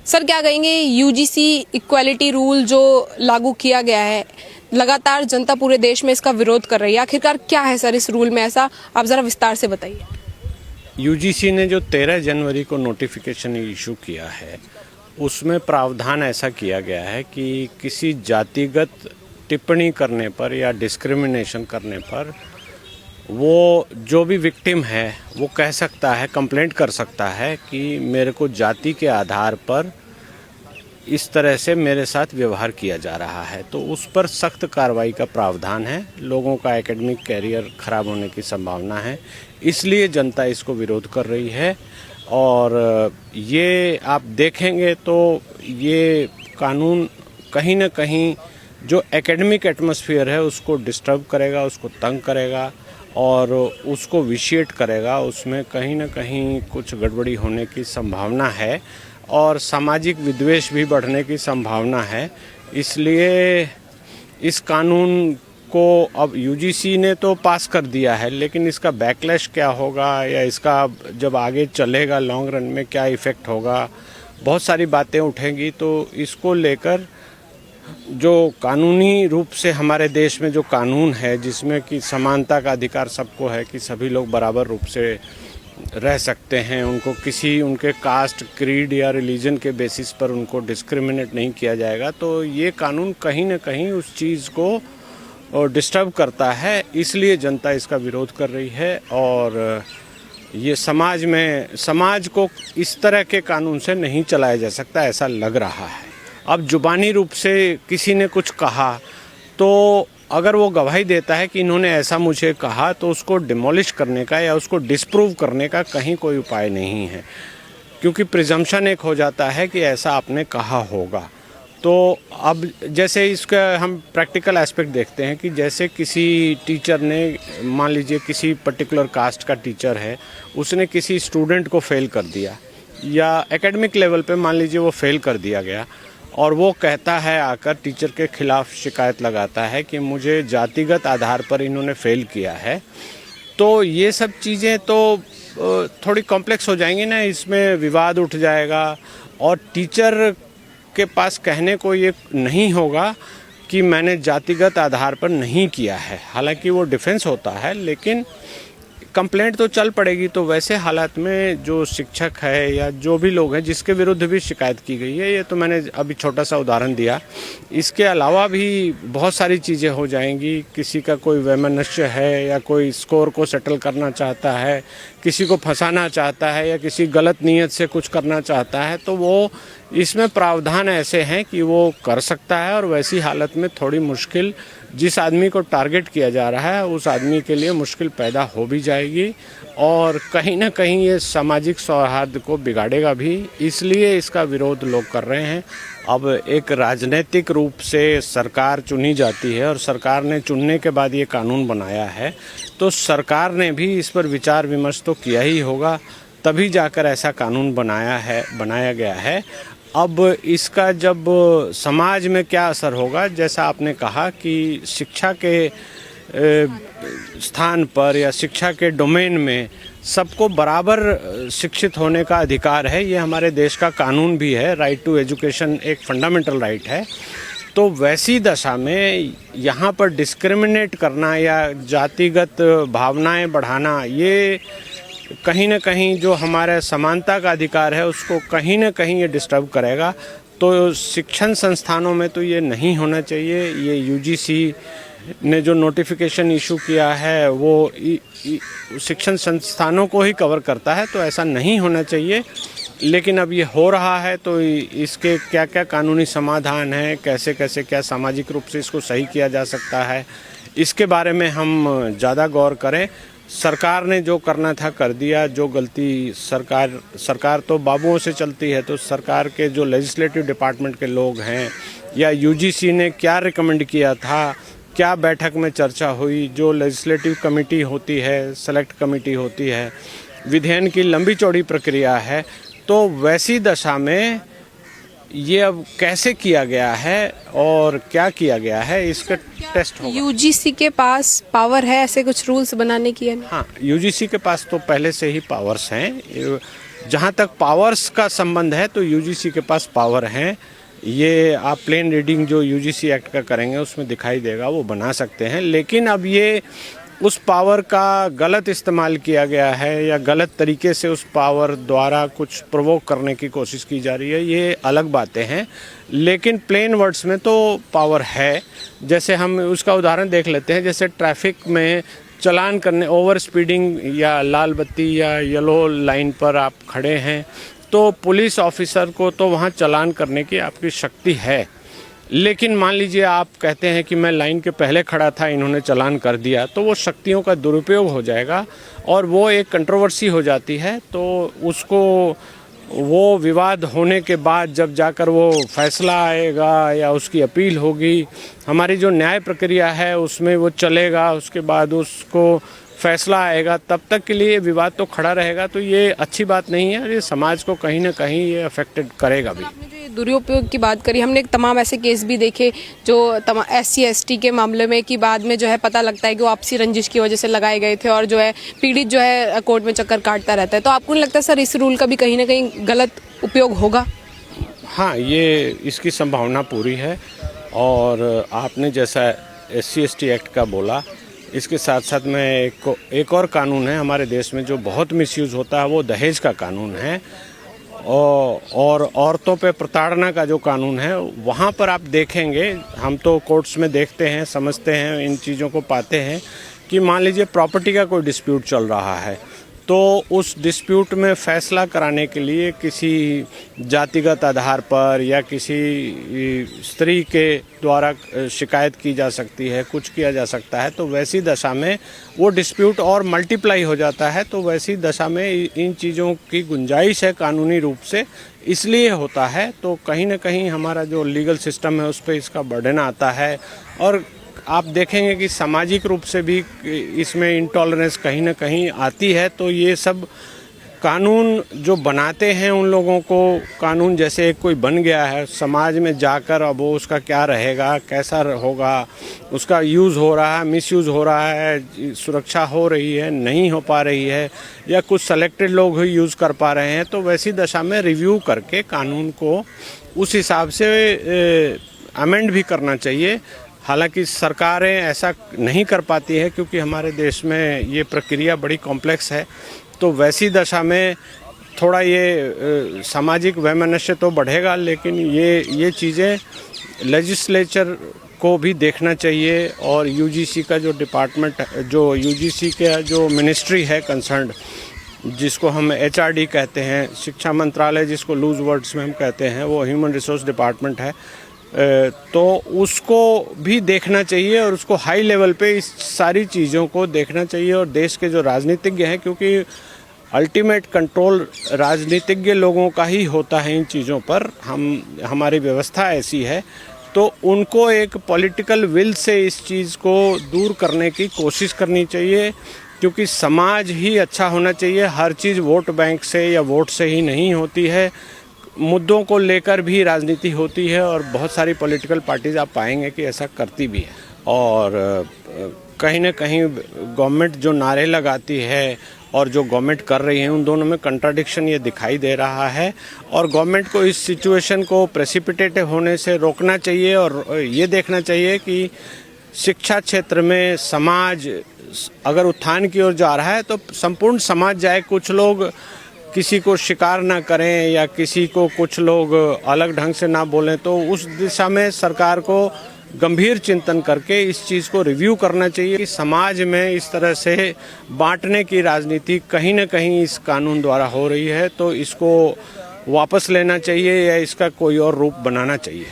Sir क्या कहेंगे, UGC equality rule जो लागू किया गया है, लगातार जनता पूरे देश में इसका विरोध कर रही है, आखिरकार क्या है सर इस रूल में ऐसा, आप ज़रा विस्तार से बताइए। यूजीसी ने जो 13 जनवरी को नोटिफिकेशन इशू किया है, उसमें प्रावधान ऐसा किया गया है कि किसी जातिगत टिप्पणी करने पर या डिस्क्रिमिनेशन करने पर वो जो भी विक्टिम है वो कह सकता है, कंप्लेंट कर सकता है कि मेरे को जाति के आधार पर इस तरह से मेरे साथ व्यवहार किया जा रहा है, तो उस पर सख्त कार्रवाई का प्रावधान है। लोगों का एकेडमिक कैरियर खराब होने की संभावना है, इसलिए जनता इसको विरोध कर रही है। और ये आप देखेंगे तो ये कानून कहीं ना कहीं जो एकेडमिक एटमॉस्फेयर है उसको डिस्टर्ब करेगा, उसको तंग करेगा और उसको विशिएट करेगा। उसमें कहीं ना कहीं कुछ गड़बड़ी होने की संभावना है और सामाजिक विद्वेष भी बढ़ने की संभावना है। इसलिए इस कानून को अब यूजीसी ने तो पास कर दिया है, लेकिन इसका बैकलैश क्या होगा या इसका जब आगे चलेगा लॉन्ग रन में क्या इफ़ेक्ट होगा, बहुत सारी बातें उठेंगी। तो इसको लेकर जो कानूनी रूप से हमारे देश में जो कानून है जिसमें कि समानता का अधिकार सबको है कि सभी लोग बराबर रूप से रह सकते हैं, उनको किसी उनके कास्ट, क्रीड या रिलीजन के बेसिस पर उनको डिस्क्रिमिनेट नहीं किया जाएगा, तो ये कानून कहीं ना कहीं उस चीज़ को डिस्टर्ब करता है। इसलिए जनता इसका विरोध कर रही है और ये समाज को इस तरह के कानून से नहीं चलाया जा सकता, ऐसा लग रहा है। अब जुबानी रूप से किसी ने कुछ कहा तो अगर वो गवाही देता है कि इन्होंने ऐसा मुझे कहा, तो उसको डिमोलिश करने का या उसको डिस्प्रूव करने का कहीं कोई उपाय नहीं है, क्योंकि प्रिजम्पशन एक हो जाता है कि ऐसा आपने कहा होगा। तो अब जैसे इसका हम प्रैक्टिकल एस्पेक्ट देखते हैं कि जैसे किसी टीचर ने, मान लीजिए किसी पर्टिकुलर कास्ट का टीचर है, उसने किसी स्टूडेंट को फेल कर दिया या एकेडमिक लेवल पे मान लीजिए वो फेल कर दिया गया और वो कहता है, आकर टीचर के खिलाफ शिकायत लगाता है कि मुझे जातिगत आधार पर इन्होंने फेल किया है, तो ये सब चीज़ें तो थोड़ी कॉम्प्लेक्स हो जाएंगी ना, इसमें विवाद उठ जाएगा और टीचर के पास कहने को ये नहीं होगा कि मैंने जातिगत आधार पर नहीं किया है। हालांकि वो डिफेंस होता है, लेकिन कंप्लेंट तो चल पड़ेगी। तो वैसे हालात में जो शिक्षक है या जो भी लोग हैं जिसके विरुद्ध भी शिकायत की गई है, ये तो मैंने अभी छोटा सा उदाहरण दिया, इसके अलावा भी बहुत सारी चीज़ें हो जाएंगी। किसी का कोई वैमनस्य है या कोई स्कोर को सेटल करना चाहता है, किसी को फंसाना चाहता है या किसी गलत नीयत से कुछ करना चाहता है, तो वो इसमें प्रावधान ऐसे हैं कि वो कर सकता है। और वैसी हालत में थोड़ी मुश्किल जिस आदमी को टारगेट किया जा रहा है उस आदमी के लिए मुश्किल पैदा हो भी जाएगी और कहीं ना कहीं ये सामाजिक सौहार्द को बिगाड़ेगा भी, इसलिए इसका विरोध लोग कर रहे हैं। अब एक राजनीतिक रूप से सरकार चुनी जाती है और सरकार ने चुनने के बाद ये कानून बनाया है, तो सरकार ने भी इस पर विचार विमर्श तो किया ही होगा, तभी जाकर ऐसा कानून बनाया गया है। अब इसका जब समाज में क्या असर होगा, जैसा आपने कहा कि शिक्षा के स्थान पर या शिक्षा के डोमेन में सबको बराबर शिक्षित होने का अधिकार है, ये हमारे देश का कानून भी है। राइट टू एजुकेशन एक फंडामेंटल राइट है। तो वैसी दशा में यहाँ पर डिस्क्रिमिनेट करना या जातिगत भावनाएं बढ़ाना, ये कहीं ना कहीं जो हमारे समानता का अधिकार है उसको कहीं ना कहीं ये डिस्टर्ब करेगा। तो शिक्षण संस्थानों में तो ये नहीं होना चाहिए। ये यूजीसी ने जो नोटिफिकेशन इशू किया है वो शिक्षण संस्थानों को ही कवर करता है, तो ऐसा नहीं होना चाहिए। लेकिन अब ये हो रहा है, तो इसके क्या क्या कानूनी समाधान है, कैसे कैसे क्या सामाजिक रूप से इसको सही किया जा सकता है, इसके बारे में हम ज़्यादा गौर करें। सरकार ने जो करना था कर दिया। जो गलती सरकार तो बाबुओं से चलती है, तो सरकार के जो लेजिस्लेटिव डिपार्टमेंट के लोग हैं या यूजीसी ने क्या रिकमेंड किया था, क्या बैठक में चर्चा हुई, जो लेजिस्लेटिव कमेटी होती है, सेलेक्ट कमेटी होती है, विधायन की लंबी चौड़ी प्रक्रिया है, तो वैसी दशा में ये अब कैसे किया गया है और क्या किया गया है, इसका टेस्ट होगा। यूजीसी के पास पावर है ऐसे कुछ रूल्स बनाने की है? हाँ, यूजीसी के पास तो पहले से ही पावर्स हैं। जहाँ तक पावर्स का संबंध है तो यूजीसी के पास पावर हैं, ये आप प्लेन रीडिंग जो यूजीसी एक्ट का करेंगे उसमें दिखाई देगा, वो बना सकते हैं। लेकिन अब ये उस पावर का गलत इस्तेमाल किया गया है या गलत तरीके से उस पावर द्वारा कुछ प्रोवोक करने की कोशिश की जा रही है, ये अलग बातें हैं। लेकिन प्लेन वर्ड्स में तो पावर है। जैसे हम उसका उदाहरण देख लेते हैं, जैसे ट्रैफिक में चलान करने, ओवर स्पीडिंग या लाल बत्ती या येलो लाइन पर आप खड़े हैं तो पुलिस ऑफिसर को तो वहाँ चलान करने की आपकी शक्ति है। लेकिन मान लीजिए आप कहते हैं कि मैं लाइन के पहले खड़ा था, इन्होंने चलान कर दिया, तो वो शक्तियों का दुरुपयोग हो जाएगा और वो एक कंट्रोवर्सी हो जाती है। तो उसको वो विवाद होने के बाद जब जाकर वो फैसला आएगा या उसकी अपील होगी, हमारी जो न्याय प्रक्रिया है उसमें वो चलेगा, उसके बाद उसको फैसला आएगा, तब तक के लिए विवाद तो खड़ा रहेगा। तो ये अच्छी बात नहीं है, ये समाज को कहीं ना कहीं ये अफेक्टेड करेगा भी। आपने जो ये दुरुपयोग की बात करी, हमने तमाम ऐसे केस भी देखे जो SC ST के मामले में कि बाद में जो है पता लगता है कि वो आपसी रंजिश की वजह से लगाए गए थे और जो है पीड़ित जो है कोर्ट में चक्कर काटता रहता है। तो आपको नहीं लगता सर इस रूल का भी कहीं ना कहीं गलत उपयोग होगा? हाँ, ये इसकी संभावना पूरी है। और आपने जैसा SC ST एक्ट का बोला, इसके साथ साथ में एक और कानून है हमारे देश में जो बहुत मिसयूज़ होता है, वो दहेज का कानून है। और औरतों पे प्रताड़ना का जो कानून है, वहाँ पर आप देखेंगे, हम तो कोर्ट्स में देखते हैं, समझते हैं, इन चीज़ों को पाते हैं कि मान लीजिए प्रॉपर्टी का कोई डिस्प्यूट चल रहा है, तो उस डिस्प्यूट में फ़ैसला कराने के लिए किसी जातिगत आधार पर या किसी स्त्री के द्वारा शिकायत की जा सकती है, कुछ किया जा सकता है। तो वैसी दशा में वो डिस्प्यूट और मल्टीप्लाई हो जाता है। तो वैसी दशा में इन चीज़ों की गुंजाइश है कानूनी रूप से, इसलिए होता है। तो कहीं ना कहीं हमारा जो लीगल सिस्टम है उस पर इसका बर्डन आता है। और आप देखेंगे कि सामाजिक रूप से भी इसमें इंटॉलरेंस कहीं ना कहीं आती है। तो ये सब कानून जो बनाते हैं उन लोगों को, कानून जैसे एक कोई बन गया है, समाज में जाकर अब वो उसका क्या रहेगा, कैसा होगा, उसका यूज़ हो रहा है, मिसयूज़ हो रहा है, सुरक्षा हो रही है, नहीं हो पा रही है, या कुछ सेलेक्टेड लोग ही यूज़ कर पा रहे हैं। तो वैसी दशा में रिव्यू करके कानून को उस हिसाब से अमेंड भी करना चाहिए। हालांकि सरकारें ऐसा नहीं कर पाती है क्योंकि हमारे देश में ये प्रक्रिया बड़ी कॉम्प्लेक्स है। तो वैसी दशा में थोड़ा ये सामाजिक वैमनस्य तो बढ़ेगा, लेकिन ये चीज़ें लेजिस्लेचर को भी देखना चाहिए। और यूजीसी का जो डिपार्टमेंट, जो यूजीसी का जो मिनिस्ट्री है कंसर्न्ड, जिसको हम HRD कहते हैं, शिक्षा मंत्रालय जिसको लूज वर्ड्स में हम कहते हैं, वो ह्यूमन रिसोर्स डिपार्टमेंट है, तो उसको भी देखना चाहिए और उसको हाई लेवल पे इस सारी चीज़ों को देखना चाहिए। और देश के जो राजनीतिज्ञ हैं, क्योंकि अल्टीमेट कंट्रोल राजनीतिज्ञ लोगों का ही होता है इन चीज़ों पर, हमारी व्यवस्था ऐसी है, तो उनको एक पॉलिटिकल विल से इस चीज़ को दूर करने की कोशिश करनी चाहिए। क्योंकि समाज ही अच्छा होना चाहिए, हर चीज़ वोट बैंक से या वोट से ही नहीं होती है, मुद्दों को लेकर भी राजनीति होती है। और बहुत सारी पॉलिटिकल पार्टीज आप पाएंगे कि ऐसा करती भी है। और कहीं ना कहीं गवर्नमेंट जो नारे लगाती है और जो गवर्नमेंट कर रही है, उन दोनों में कंट्राडिक्शन ये दिखाई दे रहा है। और गवर्नमेंट को इस सिचुएशन को प्रेसिपिटेट होने से रोकना चाहिए और ये देखना चाहिए कि शिक्षा क्षेत्र में समाज अगर उत्थान की ओर जा रहा है तो संपूर्ण समाज जाए। कुछ लोग किसी को शिकार ना करें या किसी को कुछ लोग अलग ढंग से ना बोलें, तो उस दिशा में सरकार को गंभीर चिंतन करके इस चीज़ को रिव्यू करना चाहिए कि समाज में इस तरह से बांटने की राजनीति कहीं ना कहीं इस कानून द्वारा हो रही है। तो इसको वापस लेना चाहिए या इसका कोई और रूप बनाना चाहिए।